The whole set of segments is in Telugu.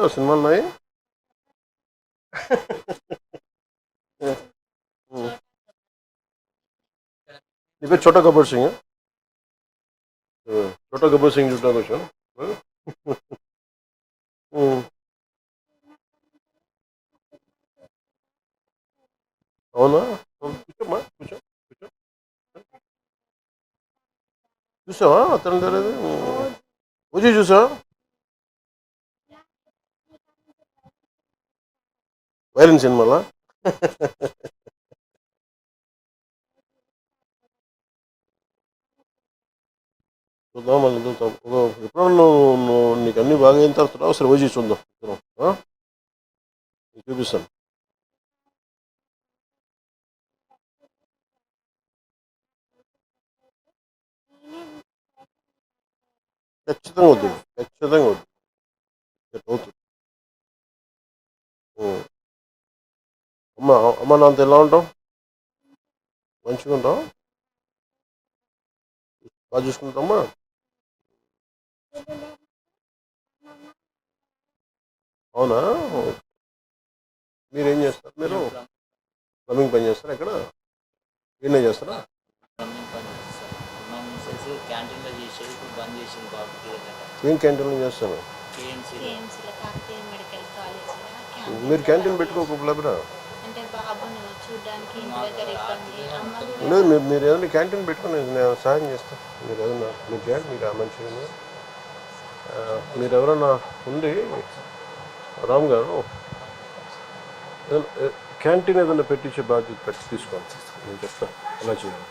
చూసావు సినిమాలు ఉన్నాయి. నీ పేరు చోటా గబ్బర్ సింగ్. చోటా గబ్బర్ సింగ్ చూడడానికి వచ్చాను. అవునా, కూర్చోమ్మా, కూర్చో కూర్చో. చూసావా అతను తెలియదు. పూజ చూసావా? వైరన్ సినిమాలా? చూద్దాం, మళ్ళీ చూద్దాం. ఎప్పుడన్నా నువ్వు నీకు అన్ని బాగా అయిన తర్వాత ఒకసారి వచ్చి చూద్దాం. చూపిస్తాను. ఖచ్చితంగా వద్దు, ఖచ్చితంగా వద్దు. అవుతుంది. అమ్మ అమ్మ నాంత ఎలా ఉంటావు? మంచిగా ఉంటావు? బాగా చూసుకుంటామా? అవునా, మీరేం చేస్తారు? మీరు ప్లంబింగ్ పని చేస్తారా? ఎక్కడ ఏం చేస్తారా? ఏం క్యాంటీన్లో చేస్తాను? మీరు క్యాంటీన్ పెట్టుకోకపోలేరా? లేదు, మీరు ఏదైనా క్యాంటీన్ పెట్టుకుని నేను సహాయం చేస్తాను. మీరు ఏదైనా మీరు చేయండి, మీకు మంచిగా. మీరు ఎవరైనా ఉండి రామ్ గారు క్యాంటీన్ ఏదైనా పెట్టించే బాధ్యత తీసుకోండి. నేను చెప్తాను ఎలా చేయాలి.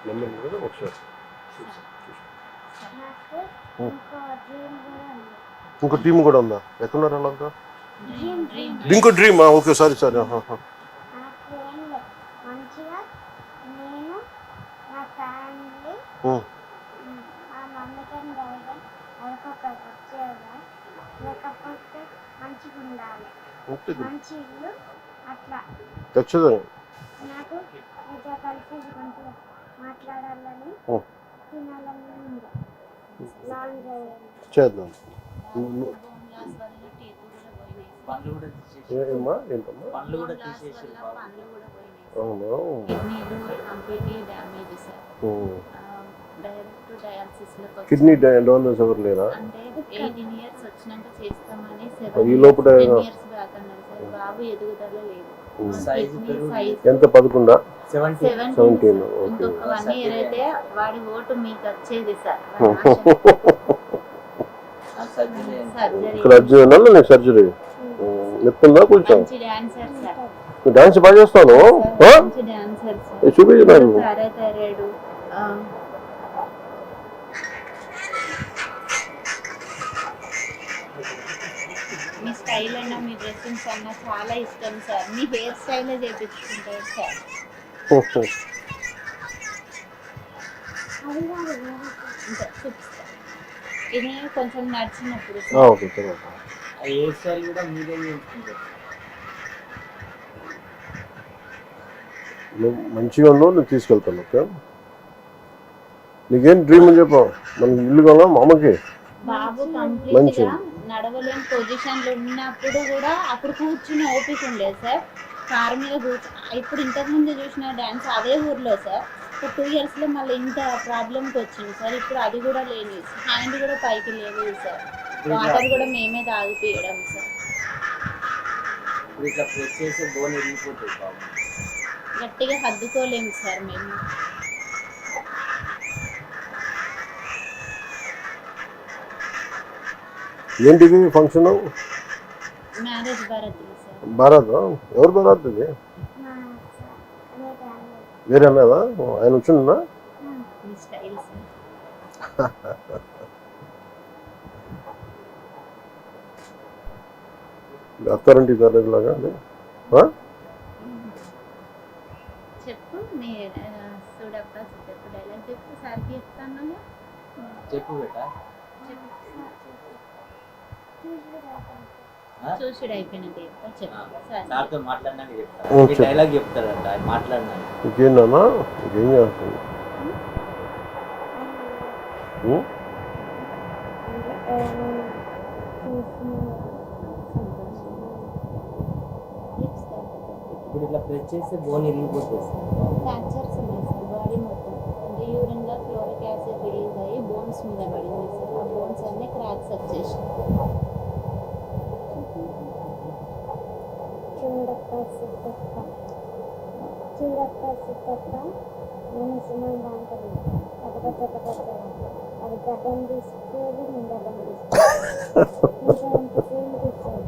నెంబర్ కదా ఒకసారి. ఇంకో టీం కూడా ఉందా? ఎక్కడున్నారు వాళ్ళంతా? ఇంకో డ్రీమ్. Okay, sorry. ఖచ్చితంగా చేద్దాం. ఏమా ఏంటమ్మా? అవునా, కిడ్నీ డోనర్స్ ఎవరు లేరా? ఈ లోపల ఎంత? 11? 17. ఇక్కడ అర్జున్ నీకు సర్జరీ చెప్తుందా? కొంచెం డాన్స్ బాగా చేస్తాను. చూపించాను. మీ స్టైల్ అన్నా మీ డ్రెస్సింగ్స్ అన్నా చాలా ఇష్టం సార్. మీ హెయిర్ స్టైల్ చేయించుకుంటారు సార్. ఇది కొంచెం నడిచినప్పుడు హెయిర్ స్టైల్ కూడా మీరే చేయించుకుంటారు. నువ్వు మంచిగా ఉన్నావు, నువ్వు తీసుకెళ్తాను. ఓకే, నీకేం డ్రీమ్ అని చెప్పావు? మనకి ఇల్లు కావాలా మా అమ్మకి? బాబు కంప్లీట్ గా నడవలేని పొజిషన్ లో ఉన్నప్పుడు కూడా అప్పుడు కూర్చుని ఓపిక ఉండేది సార్. కారు మీద ఇప్పుడు ఇంతకు ముందు చూసిన డాన్స్ అదే ఊర్లో సార్. ఒక 2 years లో మళ్ళీ ఇంత ప్రాబ్లంకి వచ్చింది సార్. ఇప్పుడు అది కూడా లేని, హ్యాండ్ కూడా పైకి లేదు సార్. వాటర్ కూడా మేమే తాగిపియడం సార్. గట్టిగా హద్దుకోలేము సార్ మేము. ఏంటిది function? Marriage Bharat sir. Bharat? ఎవరు భారత్? ఇది వేరే అన్నదా? ఆయన వచ్చిందా? అత్తారంటి లాగా చెప్పు. చూడప్ప చెప్పు, డైలాగ్ చెప్పు. సార్కి చెప్తాను. చెప్పు బేటా. చూసుడు అయిపోయినట్టు చెప్తా. చెప్పు సార్తో మాట్లాడినాక చెప్తాను. డైలాగ్ చెప్తాడంట మాట్లాడినాక. ఇంకేందన్నా? ఇంకేం చేస్తుంది? ఇప్పుడు ఇట్లా ప్రెస్ చేస్తే బోన్ ఇరిగిపోతుంది సార్. ఫ్రాక్చర్స్ ఉన్నాయి సార్ బాడీ మొత్తం. అంటే యూరిన్గా క్లోరిక్ యాసిడ్ రిలీజ్ అయ్యి బోన్స్ మీద పడింది సార్. ఆ బోన్స్ అన్నీ క్రాక్స్ వచ్చేసి చూడప్ప సిద్ధప్ప నేను సుమన్ దాంట్లో అది గడ్డం తీసుకోవాలి నేను గడ్డం తీసుకోవాలి తీసుకోవాలి.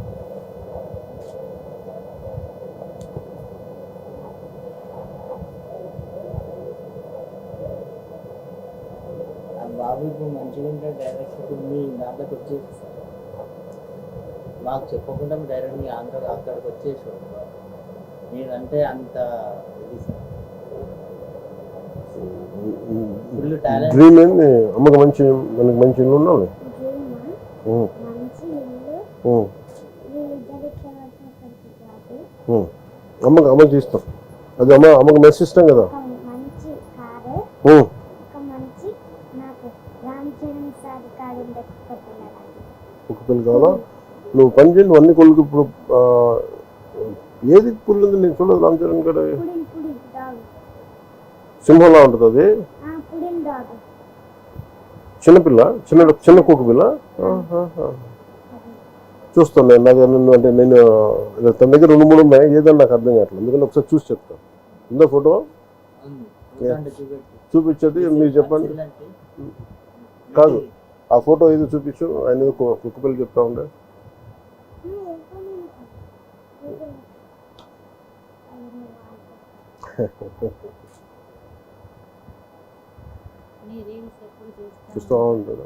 ఆ బాబు ఇప్పుడు మంచిగా ఉంటే డైరెక్ట్ ఇప్పుడు మీ దాంట్లోకి వచ్చేసి సార్ మాకు చెప్పకుండా డైరెక్ట్ మీ అక్కడికి వచ్చేసాడు. మీరంటే అంత ఇది సార్ ఫుల్ టాలెంట్. డ్రీమ్ ఏంది అమ్మకి మంచి మనకి మంచి ఇల్లు ఉండాలి. మంచి ఇల్లు వీళ్ళిద్దరికి అమ్మకి తీస్తాం. అది అమ్మకి మెస్ ఇష్టం కదా. మంచి కారు ఒక మంచి నాకు రామ్ చరణ్ సార్ కారు ఒక పిల్లలు కావాలా? నువ్వు పని చేయండి, అన్ని కొడుకు. ఇప్పుడు ఏది పుల్లు ఉంది నేను చూడదు. రామ్ చరణ్ కూడా సింహంలా ఉంటుంది. అది చిన్నపిల్ల, చిన్న కుక్క పిల్ల. చూస్తాను నేను. నాకు అంటే నేను తన దగ్గర 2-3 ఉన్నాయి. ఏదన్నా నాకు అర్థం కావట్లేదు. ఎందుకంటే ఒకసారి చూసి చెప్తాను. ఉందా ఫోటో? చూపించేది మీరు చెప్పండి. కాదు, ఆ ఫోటో ఏదో చూపించు. ఆయన ఏదో కుక్క పిల్ల చెప్తా ఉండే. చూస్తూ ఉంటాడు.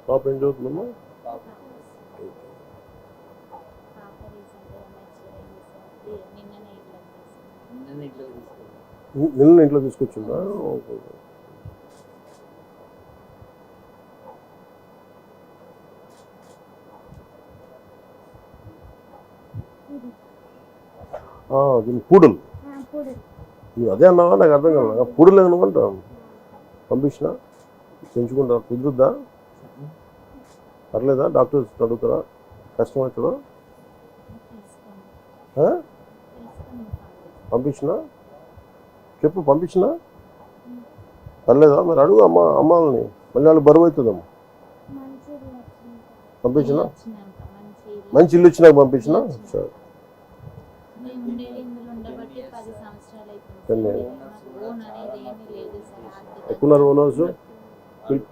పాప ఏం చదువుతుందమ్మా? నిన్న ఇంట్లో తీసుకొచ్చిందా? దీన్ని పూడలు. నువ్వు అదే అన్నావా? నాకు అర్థం కాదు. పూడలు ఏమనుకుంటా పంపించిన పెంచుకుంటా. కుదురుద్దా? పర్లేదా? డాక్టర్స్ అడుగుతారా? కష్టం అవుతుందా? పంపించిన చెప్పు. పంపించిన పర్లేదా? మరి అడుగు అమ్మాలని. మళ్ళీ వాళ్ళు బరువు అవుతుందమ్మా. పంపించిన మంచి ఇల్లు ఇచ్చినాక పంపించిన. సరే. ఎక్కున్నారు ఓనర్స్.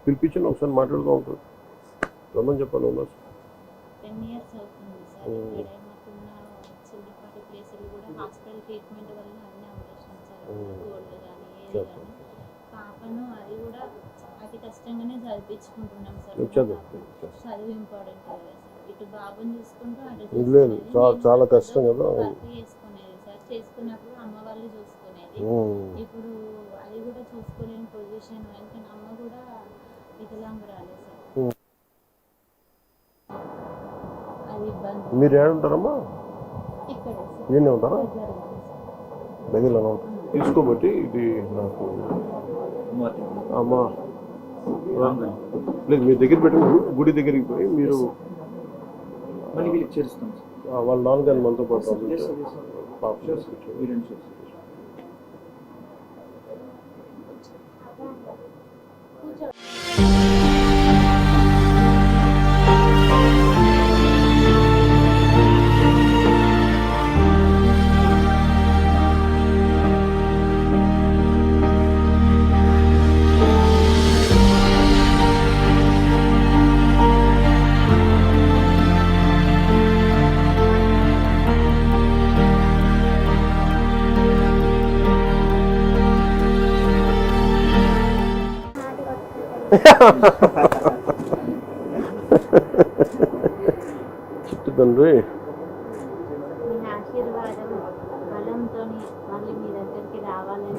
పిలిపించండి ఒకసారి మాట్లాడుతూ ఉంటారు. రమ్మని చెప్పాలి ఓనర్స్. 10 years అవుతుంది సార్. ఇక్కడ మాకున్న చిన్నపాటి ప్లేసులు కూడా హాస్పిటల్ ట్రీట్మెంట్ వల్ల అన్నీ అమ్మేసినాం సార్. గోల్డ్ కానీ ఏది కానీ. పాపను అది కూడా అతి కష్టంగానే చదివించుకుంటున్నాం సార్. చదువు ఇంపార్టెంట్ కదా సార్. ఇటు బాబుని చూసుకుంటూ అటు చాలా కష్టం కదా. వర్క్ చేసుకునేది సార్. చేసుకున్నప్పుడు అమ్మ వాళ్ళు చూసుకునేది. ఇప్పుడు అది కూడా చూసుకోలేని పొజిషన్. ఎందుకంటే అమ్మ కూడా వికలాంగురాలే సార్. అది ఇబ్బంది. మీరు ఏడుంటారమ్మా? ఇక్కడే సార్. ఈయనే ఉంటారా? దగ్గరలో ఉంటారు. తీసుకోబట్టి ఇది నాకు అమ్మా లేదు. మీ దగ్గర పెట్టుకుని గుడి దగ్గరికి పోయి మీరు వాళ్ళ నాన్నగారిని మనతో పాటు పాప చిట్టు తండ్రి. మీ ఆశీర్వాదం బలంతో మళ్ళీ మీ దగ్గరికి రావాలని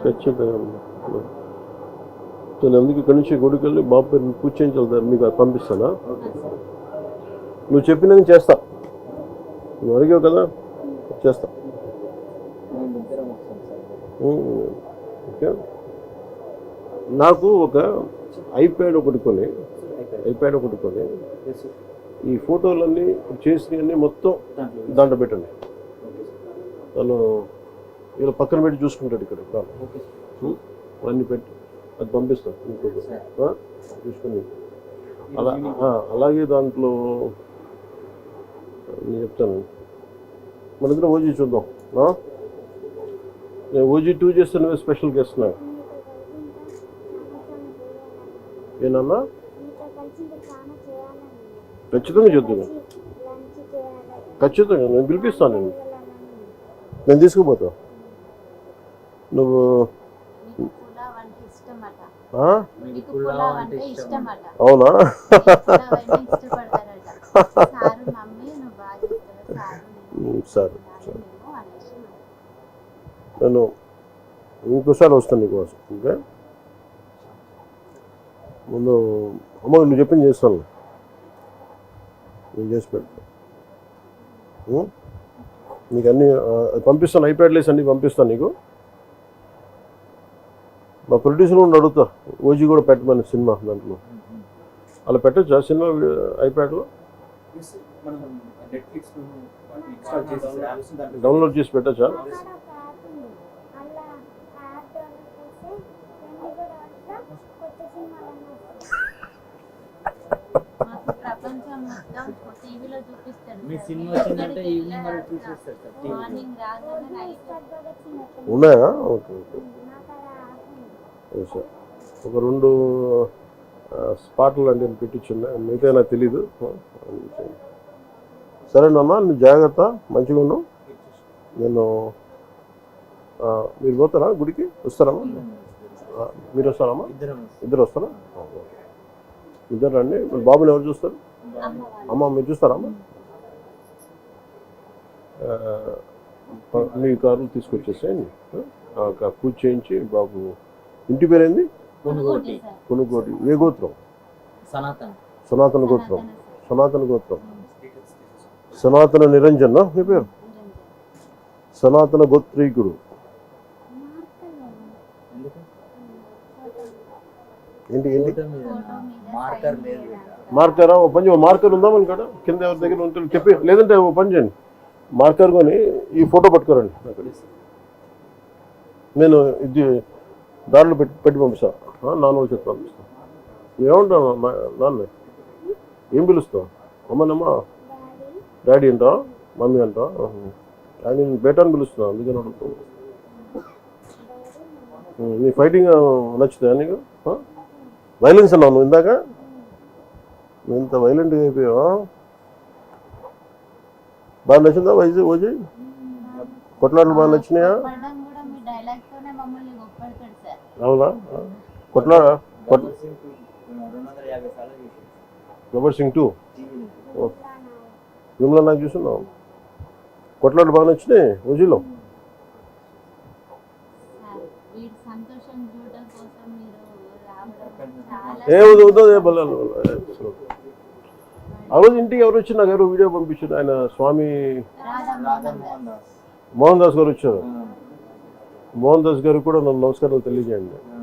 ఖచ్చితంగా. నేను అందుకు ఇక్కడి నుంచి గుడికి వెళ్ళి బాబు పేరు పూజ చేయించాలి. మీకు పంపిస్తానా? నువ్వు చెప్పినది చేస్తా. నువ్వు అడిగావు కదా, చేస్తా. ఓకే. నాకు ఒక ఐప్యాడ్ ఒకటి కొని ఈ ఫోటోలన్నీ చేసినవన్నీ మొత్తం దాంట్లో పెట్టండి. తను ఇలా పక్కన పెట్టి చూసుకుంటాడు ఇక్కడ అన్నీ పెట్టి అది పంపిస్తాను ఇంకొక చూసుకుని. అలాగే దాంట్లో నేను చెప్తాను, మన ఇద్దరం ఓజీ చూద్దాం. నేను ఓజీ 2 చేస్తే నువ్వే స్పెషల్ గెస్ట్ నాకు. ఏనన్నా ఖచ్చితంగా చూద్దాం, ఖచ్చితంగా నేను పిలిపిస్తాను. నేను తీసుకుపోతా. నువ్వు పులావ్ అంటే ఇష్టమట. మీకు పులావ్ అంటే ఇష్టమట. అవునా? ఇష్టపడతారట. సారు మమ్మీ నువ్వు బాగా చేస్తావు సారు సరే నేను ఇంకోసారి వస్తాను నీకోసం. ఓకే, ముందు అమ్మ నువ్వు చెప్పింది చేస్తాను, నేను చేసి పెడతాను. నీకు అన్నీ పంపిస్తాను, ఐప్యాడ్లేసి అన్నీ పంపిస్తాను నీకు. మా ప్రొడ్యూసర్ కూడా అడుగుతా ఓజీ కూడా పెట్టమని సినిమా దాంట్లో. అలా పెట్టచ్చా సినిమా ఐప్యాడ్లో? డౌన్లోడ్ చేసి పెట్టచ్చా? ప్రపంచం మొత్తం టీవీలో చూపిస్తాడు. మీ సినిమా వచ్చిందంటే ఈవినింగ్ వరకు చూసేస్తారు సార్. మార్నింగ్ రాగానే నైట్ ఉన్నాయా? Okay okay sir. ఒక 2 స్పాట్లు అంటే నేను పెట్టించున్నా, మిగతా నాకు తెలీదు. సరేనమ్మా, నువ్వు జాగ్రత్త, మంచిగా ఉన్నావు. నేను మీరు పోతారా గుడికి? వస్తారమ్మా? మీరు వస్తారమ్మా? ఇద్దరు వస్తారా? ఇద్దరు రండి. బాబుని ఎవరు చూస్తారు? అమ్మ మీరు చూస్తారమ్మా? మీ కారు తీసుకొచ్చేసేయండి, పూజ చేయించి. బాబు ఇంటి పేరేంది? కొనుగోటి. ఏ గోత్రం? సనాతన గోత్రం. సనాతన గోత్రం. సనాతన నిరంజన్ మీ పేరు? సనాతన గోత్రీకుడు. ఏంటి ఏంటి మార్కర్ లేదు. మార్కరా? ఓ పని మార్కర్ ఉందా మన కాడ? కింద ఎవరి దగ్గర ఉంటుంది చెప్పి, లేదంటే ఓ పని చేయండి, మార్కర్ కొని ఈ ఫోటో పట్టుకోరండి నాకు. నేను ఇది దారిలో పెట్టి పంపిస్తాను. నాన్న వాళ్ళు చెప్పి పంపిస్తాను. ఏమంటావు నాన్న? ఏం పిలుస్తావు? అమ్మనమ్మా డాడీ అంటావా? మమ్మీ అంటావా? నేను బేటాని పిలుస్తున్నాను, అందుకని అడుగుతాను. నీ ఫైటింగ్ నచ్చుతాయా నీకు? వైలెన్స్ అన్నావు నువ్వు ఇందాక, నువ్వు ఇంత వైలెంట్గా అయిపోయావా? బాగా నచ్చిందా ఓజీ? కొట్లాటలు బాగా నచ్చినాయా? అవునా? గబ్బర్ సింగ్ 2 విమలా నాకు చూస్తున్నావు. కొట్లాటలు బాగా నచ్చినాయి ఓజీలో. ఏ బలాలు ఆ రోజు ఇంటికి ఎవరు వచ్చి నాకు ఎవరు వీడియో పంపించారు, ఆయన స్వామి మోహన్ దాస్ గారు వచ్చారు. మోహన్ దాస్ గారు కూడా నన్ను నమస్కారాలు తెలియజేయండి.